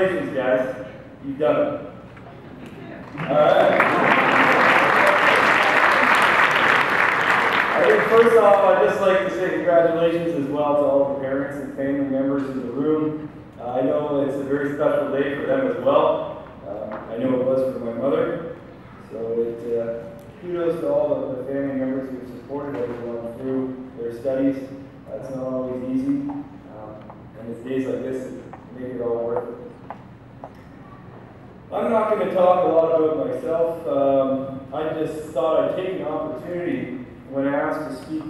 Congratulations, guys. You've done it. All right. I think first off, I'd just like to say congratulations as well to all the parents and family members in the room. I know it's a very special day for them as well. I know it was for my mother. So kudos to all the family members who have supported everyone through their studies. It's not always easy. And it's days like this that make it all worth it. I'm not going to talk a lot about myself. I just thought I'd take an opportunity when asked to speak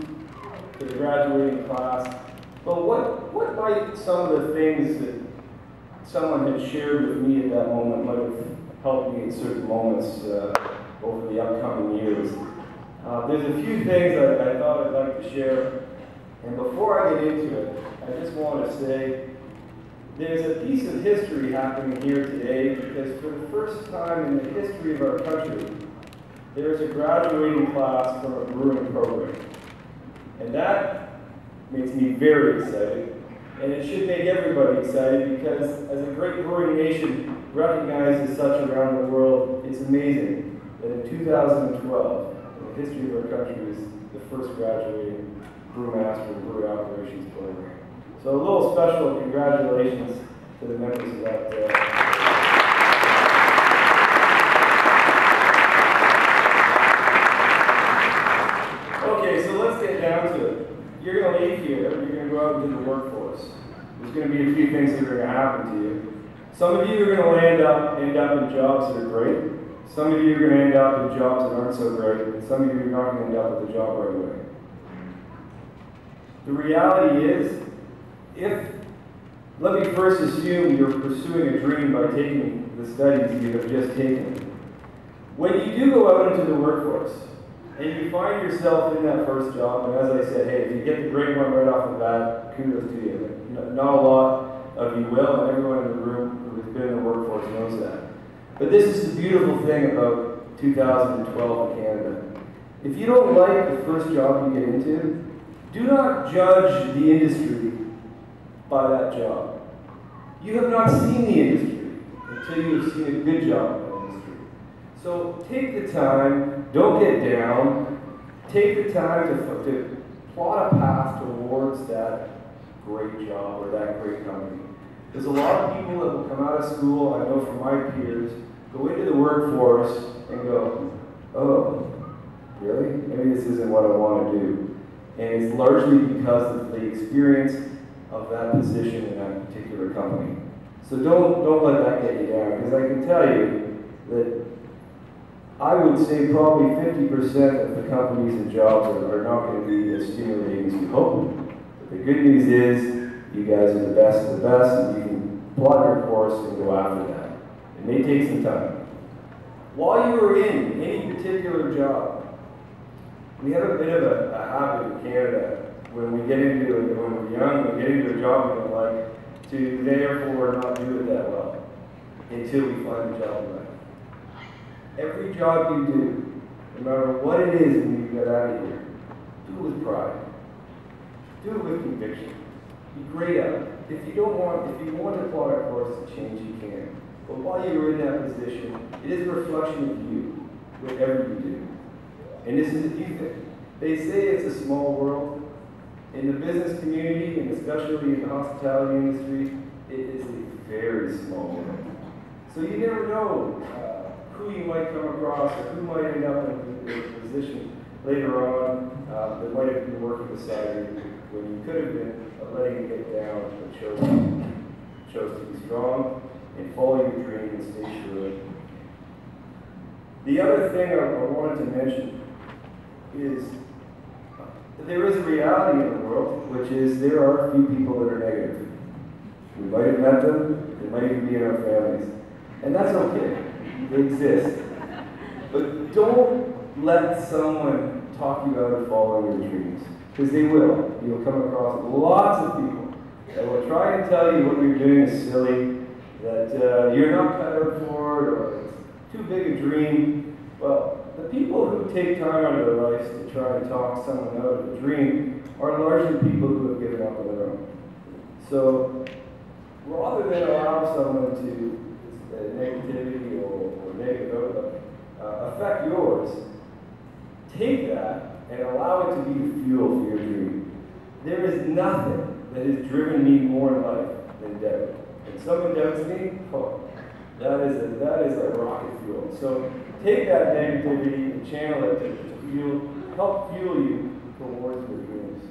to the graduating class. But what might some of the things that someone had shared with me at that moment might have helped me in certain moments over the upcoming years? There's a few things I thought I'd like to share. And before I get into it, I just want to say there's a piece of history happening here today because for the first time in the history of our country, there's a graduating class from a brewing program. And that makes me very excited. And it should make everybody excited because as a great brewing nation recognized as such around the world, it's amazing that in 2012, in the history of our country, is the first graduating Brewmaster Brewery Operations program. So a little special congratulations to the members of that. Okay, so let's get down to it. You're going to leave here, you're going to go out into the workforce. There's going to be a few things that are going to happen to you. Some of you are going to end up in jobs that are great. Some of you are going to end up in jobs that aren't so great. And some of you are not going to end up with a job right away. The reality is, let me first assume you're pursuing a dream by taking the studies you have just taken. When you do go out into the workforce, and you find yourself in that first job, and as I said, hey, if you get the great one right off the bat, kudos to you. Not a lot of you will, and everyone in the room who has been in the workforce knows that. But this is the beautiful thing about 2012 in Canada. If you don't like the first job you get into, do not judge the industry by that job. You have not seen the industry until you have seen a good job in that industry. So take the time, don't get down, take the time to plot a path towards that great job or that great company. There's a lot of people that will come out of school, I know from my peers, go into the workforce and go, oh, really? Maybe this isn't what I want to do. And it's largely because of the experience of that position in that particular company. So don't let that get you down, because I can tell you that I would say probably 50% of the companies and jobs are not going to be as stimulating as you hope. But the good news is you guys are the best of the best, and you can plot your course and go after that. It may take some time. While you are in any particular job, we have a bit of a habit in Canada when we get into it, when we're young, we get into a job we don't like, to therefore not do it that well until we find a job we like. Every job you do, no matter what it is when you get out of here, do it with pride. Do it with conviction. Be great at it. If you want to plot a course to change, you can. But while you're in that position, it is a reflection of you, whatever you do. And this is a few things. They say it's a small world. In the business community, and especially in the hospitality industry, it is a very small world. So you never know who you might come across or who might end up in a position later on that might have been working beside you when you could have been letting it get down, but chose to be strong and follow your dream and stay sure. The other thing I wanted to mention is that there is a reality in the world, which is there are a few people that are negative. We might have met them, they might even be in our families. And that's okay. They exist. But don't let someone talk you out of following your dreams. Because they will. You'll come across lots of people that will try and tell you what you're doing is silly, that you're not cut out for it, or it's too big a dream. Well, the people who take time out of their lives to try and talk someone out of a dream are largely people who have given up on their own. So rather than allow someone to negativity or negative outlook affect yours, take that and allow it to be the fuel for your dream. There is nothing that has driven me more in life than doubt. When someone doubts me, oh, that is a rocket fuel. So take that negativity and channel it to help fuel you towards your dreams.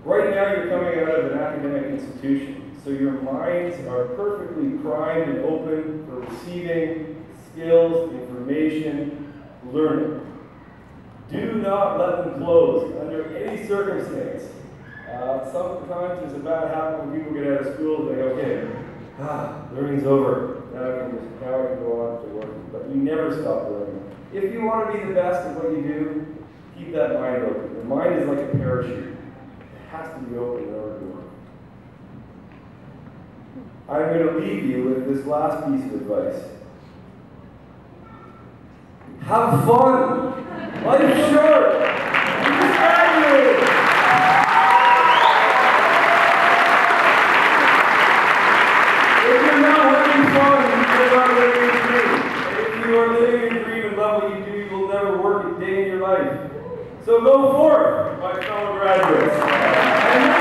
Right now you're coming out of an academic institution, so your minds are perfectly primed and open for receiving skills, information, learning. Do not let them close under any circumstance. Sometimes there's a bad habit when people get out of school, they go, okay, learning's over. Now I can go on to work. But you never stop learning. If you want to be the best at what you do, keep that mind open. The mind is like a parachute. It has to be open in order to work. I'm going to leave you with this last piece of advice. Have fun! Life's short! You just graduated! If you're not having fun, you're not living your dream. And if you are living your dream and love what you do, you will never work a day in your life. So go forth, my fellow graduates.